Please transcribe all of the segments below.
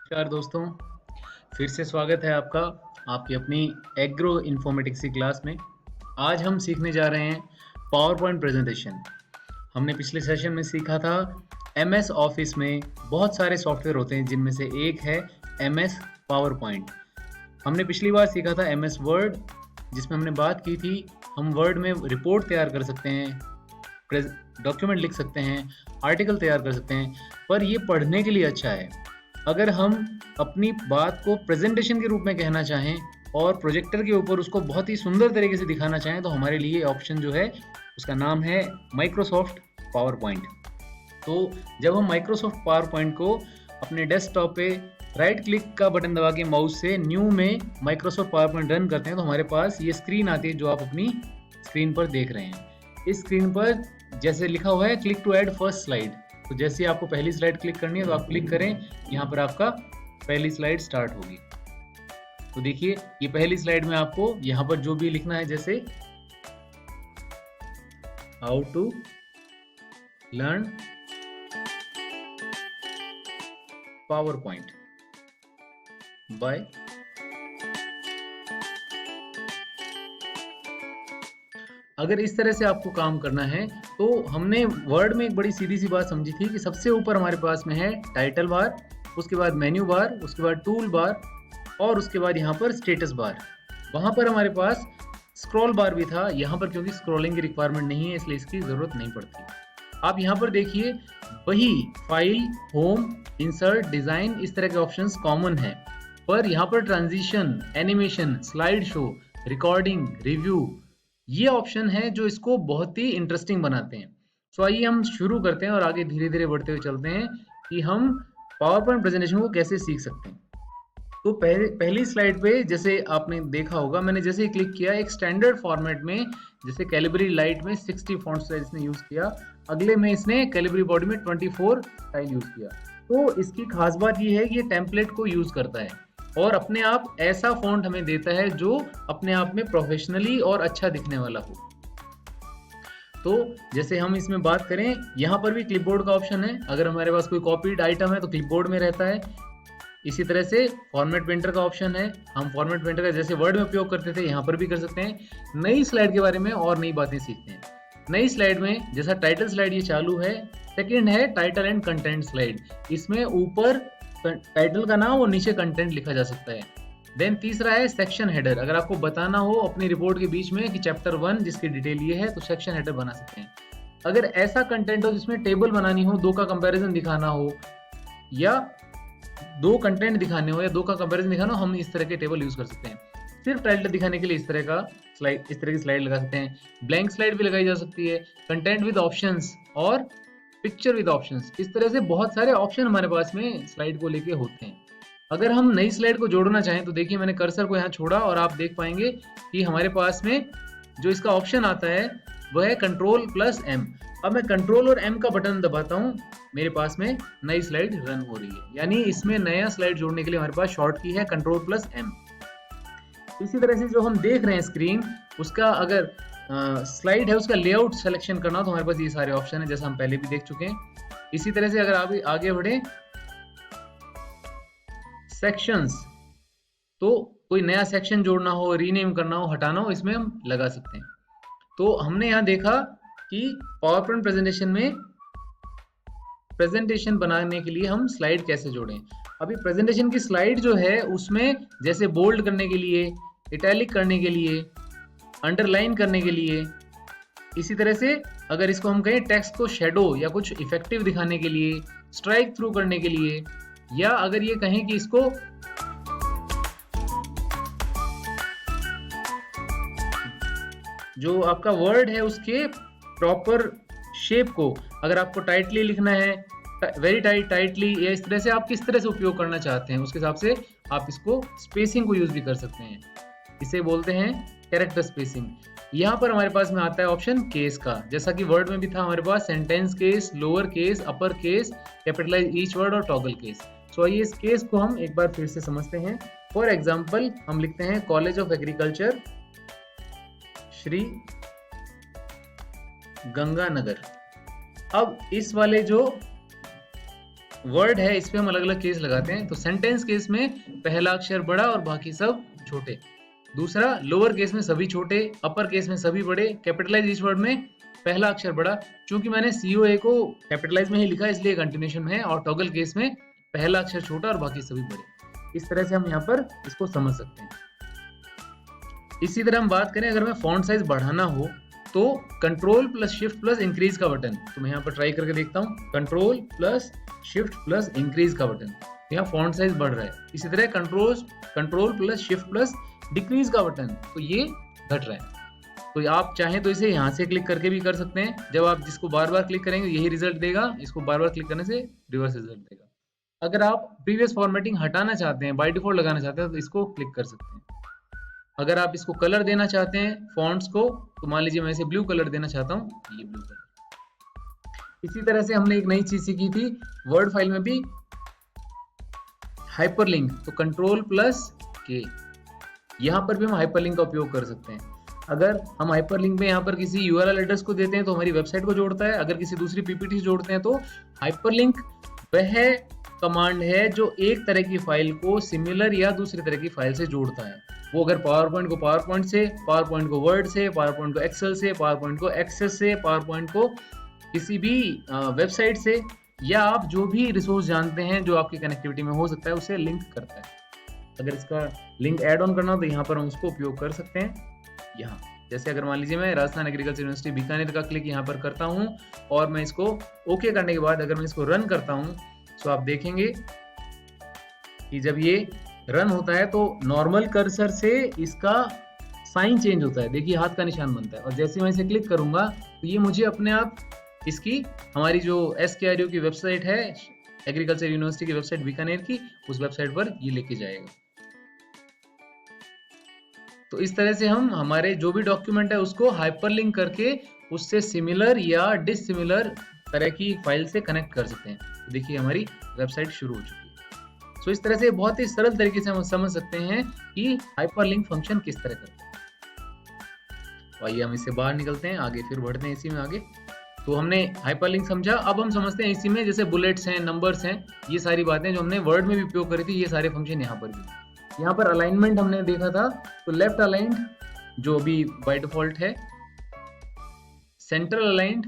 नमस्कार दोस्तों, फिर से स्वागत है आपका आपकी अपनी एग्रो इन्फॉर्मेटिक्स की क्लास में। आज हम सीखने जा रहे हैं पावर पॉइंट प्रेजेंटेशन। हमने पिछले सेशन में सीखा था एमएस ऑफिस में बहुत सारे सॉफ्टवेयर होते हैं जिनमें से एक है एमएस पावर पॉइंट। हमने पिछली बार सीखा था एमएस वर्ड, जिसमें हमने बात की थी हम वर्ड में रिपोर्ट तैयार कर सकते हैं, डॉक्यूमेंट लिख सकते हैं, आर्टिकल तैयार कर सकते हैं, पर ये पढ़ने के लिए अच्छा है। अगर हम अपनी बात को प्रेजेंटेशन के रूप में कहना चाहें और प्रोजेक्टर के ऊपर उसको बहुत ही सुंदर तरीके से दिखाना चाहें तो हमारे लिए ऑप्शन जो है उसका नाम है माइक्रोसॉफ्ट पावर पॉइंट। तो जब हम माइक्रोसॉफ्ट पावर पॉइंट को अपने डेस्कटॉप पे राइट क्लिक का बटन दबा के माउस से न्यू में माइक्रोसॉफ्ट पावर पॉइंट रन करते हैं तो हमारे पास ये स्क्रीन आती है जो आप अपनी स्क्रीन पर देख रहे हैं। इस स्क्रीन पर जैसे लिखा हुआ है click to add first slide, तो जैसे ही आपको पहली स्लाइड क्लिक करनी है तो आप क्लिक करें, यहाँ पर आपका पहली स्लाइड स्टार्ट होगी। तो देखिए ये पहली स्लाइड में आपको यहाँ पर जो भी लिखना है, जैसे how to learn PowerPoint by अगर इस तरह से आपको काम करना है तो हमने वर्ड में एक बड़ी सीधी सी बात समझी थी कि सबसे ऊपर हमारे पास में है टाइटल बार, उसके बाद मेन्यू बार, उसके बाद टूल बार और उसके बाद यहाँ पर स्टेटस बार। वहाँ पर हमारे पास स्क्रॉल बार भी था, यहाँ पर क्योंकि स्क्रॉलिंग की रिक्वायरमेंट नहीं है इसलिए इसकी ज़रूरत नहीं पड़ती। आप यहाँ पर देखिए वही फाइल, होम, इंसर्ट, डिज़ाइन इस तरह के ऑप्शंस कॉमन है, पर यहाँ पर transition, animation, slide show, recording, review ये ऑप्शन है जो इसको बहुत ही इंटरेस्टिंग बनाते हैं। सो आइए हम शुरू करते हैं और आगे धीरे धीरे बढ़ते हुए चलते हैं कि हम पावर पॉइंट प्रेजेंटेशन को कैसे सीख सकते हैं। तो पहली स्लाइड पे जैसे आपने देखा होगा, मैंने जैसे ही क्लिक किया एक स्टैंडर्ड फॉर्मेट में, जैसे कैलिबरी लाइट में 60 फॉन्ट साइज इसने यूज किया, अगले में इसने कैलिबरी बॉडी में 24 स्टाइल यूज किया। तो इसकी खास बात ये है कि ये टेम्पलेट को यूज करता है और अपने आप ऐसा फॉन्ट हमें देता है जो अपने आप में प्रोफेशनली और अच्छा दिखने वाला हो। तो जैसे हम इसमें बात करें, यहाँ पर भी क्लिपबोर्ड का ऑप्शन है। अगर हमारे पास कोई कॉपीड आइटम है तो क्लिपबोर्ड में रहता है। इसी तरह से फॉर्मेट पेंटर का ऑप्शन है, हम फॉर्मेट पेंटर का जैसे वर्ड में उपयोग करते थे यहाँ पर भी कर सकते हैं। नई स्लाइड के बारे में और नई बातें सीखते हैं। नई स्लाइड में जैसा टाइटल स्लाइड ये चालू है, सेकंड है टाइटल एंड कंटेंट स्लाइड। इसमें ऊपर टाइटल का नाम और नीचे कंटेंट लिखा जा सकता है। देन तीसरा है सेक्शन हेडर। अगर आपको बताना हो अपनी रिपोर्ट के बीच में कि चैप्टर 1 जिसकी डिटेल ये है तो सेक्शन हेडर बना सकते हैं। अगर ऐसा कंटेंट हो जिसमें टेबल बनानी हो, दो का कंपैरिजन दिखाना हो या दो कंटेंट दिखाने हो या दो का कंपैरिजन दिखाना हो, हम इस तरह के टेबल यूज कर सकते हैं। सिर्फ टाइटल दिखाने के लिए इस तरह की स्लाइड लगा सकते हैं। ब्लैंक स्लाइड भी लगाई जा सकती है, कंटेंट विद ऑप्शंस और पिक्चर विद ऑप्शंस। इस तरह से बहुत सारे ऑप्शन हमारे पास में स्लाइड को लेके होते हैं। अगर हम नई स्लाइड को जोड़ना चाहें तो देखिए मैंने कर्सर को यहाँ छोड़ा और आप देख पाएंगे कि हमारे पास में जो इसका ऑप्शन आता है वह है Ctrl+M। अब मैं Ctrl और M का बटन दबाता हूँ, मेरे पास में नई स्लाइड रन हो रही है। यानी इसमें नया स्लाइड जोड़ने के लिए हमारे पास शॉर्ट की है Ctrl+M। इसी तरह से जो हम देख रहे हैं स्क्रीन, उसका अगर स्लाइड है उसका लेआउट सिलेक्शन करना तो हमारे पास ये सारे ऑप्शन है जैसा हम पहले भी देख चुके हैं। इसी तरह से अगर आप आगे बढ़े सेक्शंस, तो कोई नया सेक्शन जोड़ना हो, रीनेम करना हो, हटाना हो, इसमें हम लगा सकते हैं। तो हमने यहाँ देखा कि पावर पॉइंट प्रेजेंटेशन में प्रेजेंटेशन बनाने के लिए हम स्लाइड कैसे जोड़ें। अभी प्रेजेंटेशन की स्लाइड जो है उसमें जैसे बोल्ड करने के लिए, इटैलिक करने के लिए, अंडरलाइन करने के लिए, इसी तरह से अगर इसको हम कहें टेक्स्ट को शेडो या कुछ इफेक्टिव दिखाने के लिए, स्ट्राइक थ्रू करने के लिए, या अगर ये कहें कि इसको जो आपका वर्ड है उसके प्रॉपर शेप को अगर आपको टाइटली लिखना है, वेरी टाइटली, या इस तरह से आप किस तरह से उपयोग करना चाहते हैं उसके हिसाब से आप इसको स्पेसिंग को यूज भी कर सकते हैं। इसे बोलते हैं कैरेक्टर स्पेसिंग। यहाँ पर हमारे पास में आता है ऑप्शन केस का, जैसा कि वर्ड में भी था हमारे पास sentence case, lower case, upper case, capitalize each word और टॉगल केस। सो आइए इस केस को हम एक बार फिर से समझते हैं। फॉर एग्जाम्पल हम लिखते हैं college of agriculture Shri Ganganagar. अब इस वाले जो वर्ड है इस पे हम अलग अलग केस लगाते हैं। तो सेंटेंस केस में पहला अक्षर बड़ा और बाकी सब छोटे। दूसरा लोअर केस में सभी छोटे, अपर केस में सभी बड़े, कैपिटलाइज इस वर्ड में पहला अक्षर बड़ा। चूंकि मैंने COA को कैपिटलाइज में ही लिखा इसलिए कंटिन्यूशन में है, और टॉगल केस में पहला अक्षर छोटा और बाकी सभी बड़े। इस तरह से हम यहाँ पर इसको समझ सकते हैं। इसी तरह हम बात करें, अगर मैं फॉन्ट साइज बढ़ाना हो तो control plus shift plus increase का बटन, तो मैं यहाँ पर ट्राई करके देखता हूँ। Control plus shift plus increase का बटन, यहाँ फॉन्ट साइज बढ़ रहा है। इसी तरह control plus shift plus decrease का बटन, तो ये घट रहा है। तो आप चाहें तो इसे यहाँ से क्लिक करके भी कर सकते हैं। जब आप जिसको बार बार क्लिक करेंगे यही रिजल्ट देगा, इसको बार बार क्लिक करने से रिवर्स रिजल्ट देगा। अगर आप प्रीवियस फॉर्मेटिंग हटाना चाहते हैं, बाय डिफॉल्ट लगाना चाहते हैं, तो इसको क्लिक कर सकते हैं। अगर आप इसको कलर देना चाहते हैं फॉन्ट्स को, तो मान लीजिए मैं इसे ब्लू कलर देना चाहता हूँ, ये ब्लू कलर। इसी तरह से हमने एक नई चीज सीखी थी वर्ड फाइल में भी, हाइपरलिंक। तो कंट्रोल प्लस के, यहाँ पर भी हम हाइपरलिंक का उपयोग कर सकते हैं। अगर हम हाइपरलिंक में यहाँ पर किसी URL एड्रेस को देते हैं तो हमारी वेबसाइट को जोड़ता है। अगर किसी दूसरी PPT जोड़ते हैं तो हाइपरलिंक वह कमांड है जो एक तरह की फाइल को सिमिलर या दूसरी तरह की फाइल से जोड़ता है। वो अगर पावर पॉइंट को पावर पॉइंट से, पावर पॉइंट को वर्ड से, पावर पॉइंट को एक्सेल से, पावर पॉइंट को एक्सेस से, पावर पॉइंट को किसी भी वेबसाइट से, या आप जो भी रिसोर्स जानते हैं जो आपकी कनेक्टिविटी में हो सकता है, उसे लिंक करता है। अगर इसका लिंक ऐड ऑन करना हो तो यहाँ पर हम उसको उपयोग कर सकते हैं। यहाँ जैसे अगर मान लीजिए मैं राजस्थान एग्रीकल्चर यूनिवर्सिटी बीकानेर का क्लिक यहाँ पर करता हूँ और मैं इसको ओके करने के बाद अगर मैं इसको रन करता हूँ, तो आप देखेंगे कि जब ये रन होता है तो नॉर्मल कर्सर से इसका साइन चेंज होता है। देखिए हाथ का निशान बनता है, और जैसे मैं इसे क्लिक करूंगा तो ये मुझे अपने आप इसकी, हमारी जो SKRU की वेबसाइट है, एग्रीकल्चर यूनिवर्सिटी की वेबसाइट बीकानेर की, उस वेबसाइट पर ये लेके जाएगा। तो इस तरह से हम हमारे जो भी डॉक्यूमेंट है उसको हाइपरलिंक करके उससे सिमिलर या डिसिमिलर तरह की फाइल से कनेक्ट कर सकते हैं। तो देखिए हमारी वेबसाइट शुरू हो चुकी है। सो इस तरह से बहुत ही सरल तरीके से हम समझ सकते हैं कि हाइपरलिंक फंक्शन किस तरह करता है। आइए हम इससे बाहर निकलते हैं, आगे फिर बढ़ते हैं इसी में आगे। तो हमने हाइपरलिंक समझा, अब हम समझते हैं इसी में जैसे बुलेट्स हैं, नंबर्स हैं, ये सारी बातें जो हमने वर्ड में भी उपयोग करी थी, ये सारे फंक्शन यहाँ पर भी। यहाँ पर अलाइनमेंट हमने देखा था, तो लेफ्ट अलाइंड जो भी बाय डिफॉल्ट है, सेंट्रल अलाइंड,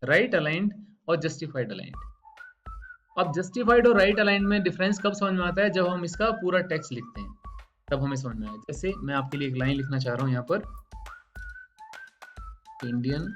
राइट अलाइंड और जस्टिफाइड अलाइंड। अब जस्टिफाइड और राइट अलाइंड में डिफरेंस कब समझ में आता है? जब हम इसका पूरा टेक्स्ट लिखते हैं, तब हमें समझ में आया। जैसे मैं आपके लिए एक लाइन लिखना चाह रहा हूँ यहाँ पर, Indian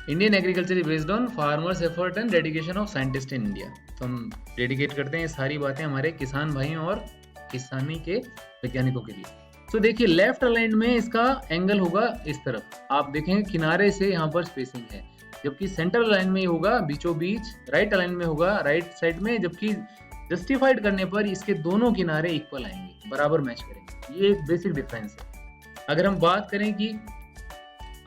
Indian agriculture is based on farmers effort and dedication of scientist in India. तो हम डेडिकेट करते हैं सारी बातें हमारे किसान भाइयों और किसानी के वैज्ञानिकों के लिए। तो देखिए लेफ्ट अलाइंड में इसका एंगल होगा इस तरफ, आप देखेंगे किनारे से यहाँ पर स्पेसिंग है, जबकि सेंट्रल अलाइन में होगा बीचों बीच, राइट अलाइन में होगा राइट साइड में, जबकि जस्टिफाइड करने पर इसके दोनों किनारे इक्वल आएंगे, बराबर मैच करेंगे। ये एक बेसिक डिफरेंस है। अगर हम बात करें कि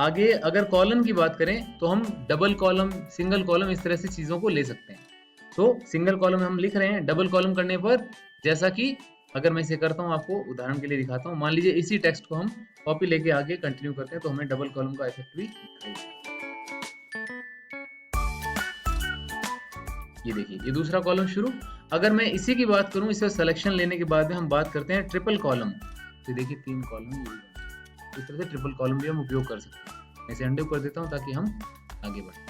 आगे अगर कॉलम की बात करें तो हम डबल कॉलम, सिंगल कॉलम, इस तरह से चीजों को ले सकते हैं। तो सिंगल कॉलम हम लिख रहे हैं, डबल कॉलम करने पर जैसा कि अगर मैं इसे करता हूं, आपको उदाहरण के लिए दिखाता हूं, मान लीजिए इसी टेक्स्ट को हम कॉपी लेके आगे कंटिन्यू करते हैं तो हमें डबल कॉलम का इफेक्ट भी ये देखिए, ये दूसरा कॉलम शुरू। अगर मैं इसी की बात करूं, इसे सिलेक्शन लेने के बाद में हम बात करते हैं ट्रिपल कॉलम, तो देखिए 3 कॉलम, इस तरह से ट्रिपल कॉलम भी हम उपयोग कर सकते हैं। मैं इसे अंडू कर देता हूं ताकि हम आगे बढ़ें,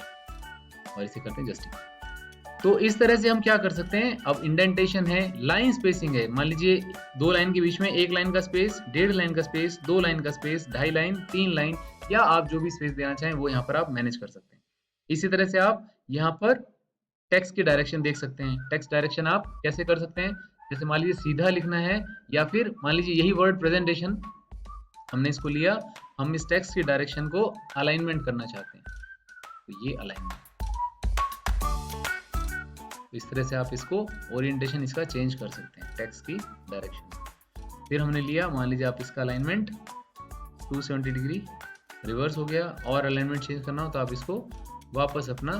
और इसे करते हैं जस्टिफाई। तो इस तरह से हम क्या कर सकते हैं, अब इंडेंटेशन है, लाइन स्पेसिंग है, मान लीजिए 2 लाइन के बीच में 1 लाइन का स्पेस, 1.5 लाइन का स्पेस, 2 लाइन का स्पेस, 2.5 लाइन, 3 लाइन, या आप जो भी स्पेस देना चाहें वो यहाँ पर आप मैनेज कर सकते हैं। इसी तरह से आप यहाँ पर टेक्स्ट की डायरेक्शन देख सकते हैं। टेक्स्ट डायरेक्शन आप कैसे कर सकते हैं, जैसे मान लीजिए सीधा लिखना है, या फिर मान लीजिए यही वर्ड प्रेजेंटेशन हमने इसको लिया, हम इस टेक्स्ट की डायरेक्शन को अलाइनमेंट करना चाहते हैं, तो ये अलाइनमेंट। तो इस तरह से आप इसको ओरिएंटेशन इसका चेंज कर सकते हैं, टेक्स्ट की डायरेक्शन। फिर हमने लिया, मान लीजिए आप इसका अलाइनमेंट 270 डिग्री रिवर्स हो गया, और अलाइनमेंट चेंज करना हो तो आप इसको वापस अपना,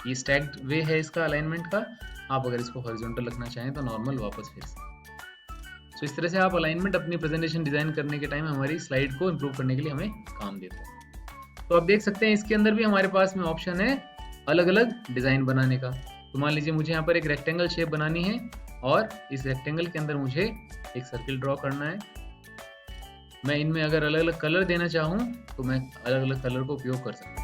ये स्टैक्ड वे है इसका अलाइनमेंट का, आप अगर इसको हॉरिजॉन्टल रखना चाहें तो नॉर्मल वापस फिर से। तो इस तरह से आप अलाइनमेंट अपनी प्रेजेंटेशन डिजाइन करने के टाइम हमारी स्लाइड को इंप्रूव करने के लिए हमें काम देता है। तो आप देख सकते हैं इसके अंदर भी हमारे पास में ऑप्शन है अलग अलग डिजाइन बनाने का। तो मान लीजिए मुझे यहाँ पर एक रेक्टेंगल शेप बनानी है और इस रेक्टेंगल के अंदर मुझे एक सर्किल ड्रॉ करना है। मैं इनमें अगर अलग अलग कलर देना चाहूँ तो मैं अलग अलग कलर को उपयोग कर सकता हूँ।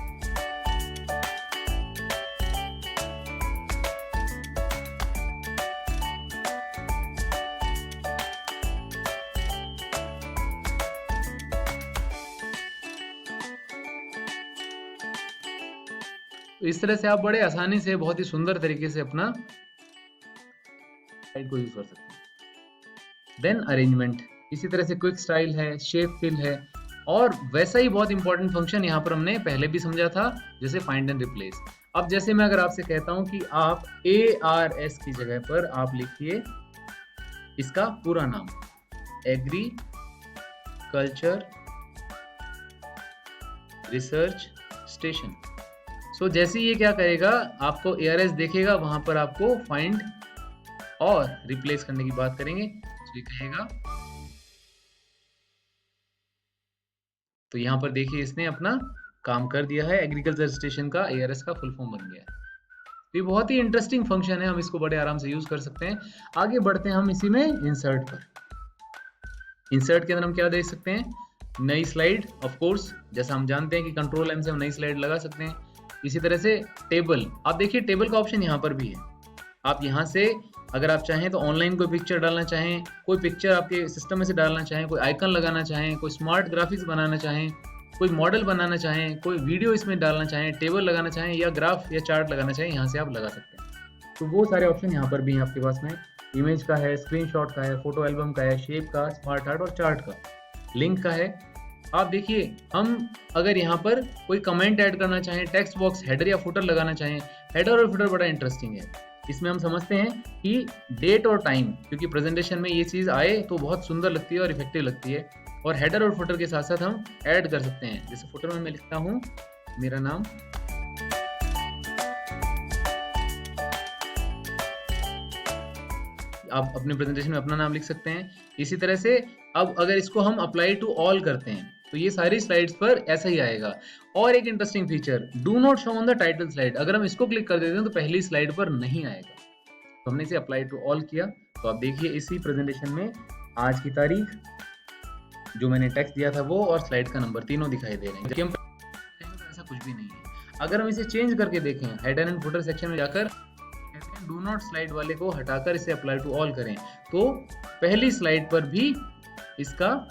तो इस तरह से आप बड़े आसानी से बहुत ही सुंदर तरीके से अपना स्लाइड को यूज कर सकते हैं। देन अरेंजमेंट, इसी तरह से क्विक स्टाइल है, शेप फिल है, और वैसा ही बहुत इंपॉर्टेंट फंक्शन यहाँ पर हमने पहले भी समझा था, जैसे फाइंड एंड रिप्लेस। अब जैसे मैं अगर आपसे कहता हूँ कि आप ARS की जगह पर आप लिखिए इसका पूरा नाम, एग्रीकल्चर रिसर्च स्टेशन। सो जैसे ये क्या करेगा, आपको ARS देखेगा, वहां पर आपको फाइंड और रिप्लेस करने की बात करेंगे। तो ये कहेगा, तो यहाँ पर देखिए इसने अपना काम कर दिया है, एग्रीकल्चर स्टेशन का ARS का फुल फॉर्म बन गया है। तो ये बहुत ही इंटरेस्टिंग फंक्शन है, हम इसको बड़े आराम से यूज कर सकते हैं। आगे बढ़ते हैं हम इसी में इंसर्ट पर। इंसर्ट के अंदर हम क्या देख सकते हैं, नई स्लाइड, ऑफ कोर्स जैसा हम जानते हैं कि कंट्रोल M से हम नई स्लाइड लगा सकते हैं। इसी तरह से टेबल, आप देखिए टेबल का ऑप्शन यहाँ पर भी है। आप यहाँ से अगर आप चाहें तो ऑनलाइन कोई पिक्चर डालना चाहें, कोई पिक्चर आपके सिस्टम में से डालना चाहें, कोई आइकन लगाना चाहें, कोई स्मार्ट ग्राफिक्स बनाना चाहें, कोई मॉडल बनाना चाहें, कोई वीडियो इसमें डालना चाहें, टेबल लगाना चाहें, या ग्राफ या चार्ट लगाना चाहें, यहाँ से आप लगा सकते हैं। तो वो सारे ऑप्शन यहाँ पर भी हैं आपके पास में। इमेज का है, स्क्रीनशॉट का है, फोटो एल्बम का है, शेप का, स्मार्ट आर्ट और चार्ट का, लिंक का है। आप देखिए, हम अगर यहाँ पर कोई कमेंट ऐड करना चाहें, टेक्स्ट बॉक्स, हेडर या फुटर लगाना चाहें, हेडर और फुटर बड़ा इंटरेस्टिंग है। इसमें हम समझते हैं कि डेट और टाइम, क्योंकि प्रेजेंटेशन में ये चीज़ आए तो बहुत सुंदर लगती है और इफेक्टिव लगती है, और हेडर और फुटर के साथ साथ हम ऐड कर सकते हैं। जैसे फुटर में मैं लिखता हूँ मेरा नाम, आप अपने प्रेजेंटेशन में अपना नाम लिख सकते हैं। इसी तरह से अब अगर इसको हम अप्लाई टू ऑल करते हैं तो ये सारी स्लाइड्स पर ऐसा ही आएगा। और एक interesting feature, do not show on the title slide, अगर हम इसको क्लिक कर देते हैं तो पहली स्लाइड पर नहीं आएगा। तो हमने इसे अप्लाई टू ऑल किया, तो आप देखिए इसी प्रेजेंटेशन में आज की तारीख, जो मैंने टेक्स्ट दिया था वो, और स्लाइड का नंबर, तीनों दिखाई दे रहे हैं। जबकि हम ऐसा कुछ भी नहीं है। अगर हम इसे चेंज करके देखें, हेडर एंड फुटर सेक्शन में जाकर डू नॉट स्लाइड वाले को हटाकर इसे अप्लाई टू ऑल करें, तो पहली स्लाइड पर भी इसका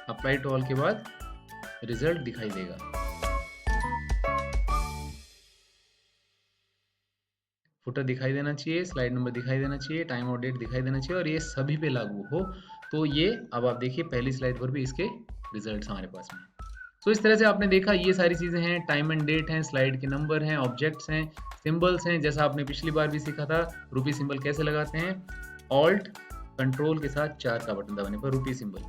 अप्लाई टू ऑल के बाद रिजल्ट दिखाई देगा। फुटर दिखाई देना चाहिए, स्लाइड नंबर दिखाई देना चाहिए, टाइम और डेट दिखाई देना चाहिए, और ये सभी पे लागू हो। तो ये अब आप देखिए पहली स्लाइड पर भी इसके रिजल्ट्स हमारे पास में। तो इस तरह से आपने देखा, ये सारी चीज़ें हैं, टाइम एंड डेट हैं, स्लाइड के नंबर हैं, ऑब्जेक्ट्स हैं, सिंबल्स हैं, जैसा आपने पिछली बार भी सीखा था रुपी सिंबल कैसे लगाते हैं, ऑल्ट कंट्रोल के साथ 4 का बटन दबाने पर रुपी सिंबल,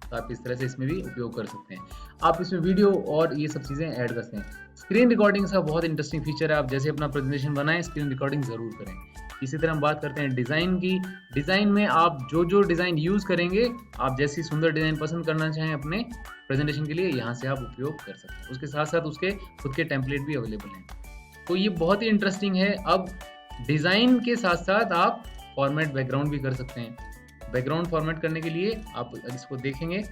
तो आप इस तरह से इसमें भी उपयोग कर सकते हैं। आप इसमें वीडियो और ये सब चीज़ें ऐड कर सकते हैं। स्क्रीन रिकॉर्डिंग का बहुत इंटरेस्टिंग फीचर है, आप जैसे अपना प्रेजेंटेशन बनाएं स्क्रीन रिकॉर्डिंग ज़रूर करें। इसी तरह हम बात करते हैं डिज़ाइन की। डिज़ाइन में आप जो जो डिज़ाइन यूज़ करेंगे, आप जैसी सुंदर डिज़ाइन पसंद करना चाहें अपने प्रेजेंटेशन के लिए, यहाँ से आप उपयोग कर सकते हैं। उसके साथ साथ उसके खुद के टेम्पलेट भी अवेलेबल हैं। तो ये बहुत ही इंटरेस्टिंग है। अब डिज़ाइन के साथ साथ आप फॉर्मेट बैकग्राउंड भी कर सकते हैं। बैकग्राउंड फॉर्मेट करने के लिए आप इसको देखेंगे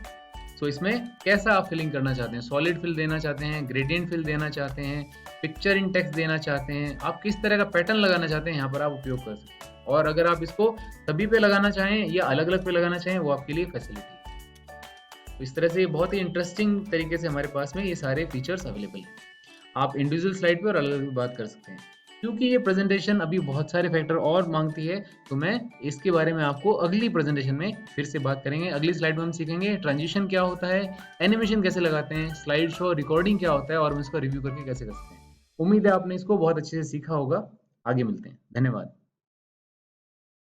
तो इसमें कैसा आप फिलिंग करना चाहते हैं, सॉलिड फिल देना चाहते हैं, ग्रेडियंट फिल देना चाहते हैं, पिक्चर इन टेक्स्ट देना चाहते हैं, आप किस तरह का पैटर्न लगाना चाहते हैं, यहाँ पर आप उपयोग कर सकते हैं। और अगर आप इसको सभी पे लगाना चाहें या अलग अलग पे लगाना चाहें, वो आपके लिए फैसिलिटी है। तो इस तरह से बहुत ही इंटरेस्टिंग तरीके से हमारे पास में ये सारे फीचर्स अवेलेबल हैं। आप इंडिविजुअल स्लाइड पर अलग अलग बात कर सकते हैं। क्योंकि ये प्रेजेंटेशन अभी बहुत सारे फैक्टर और मांगती है, तो मैं इसके बारे में आपको अगली प्रेजेंटेशन में फिर से बात करेंगे। अगली स्लाइड में हम सीखेंगे ट्रांजिशन क्या होता है, एनिमेशन कैसे लगाते हैं, स्लाइड शो रिकॉर्डिंग क्या होता है, और हम इसको रिव्यू करके कैसे कर सकते हैं। उम्मीद है आपने इसको बहुत अच्छे से सीखा होगा। आगे मिलते हैं। धन्यवाद।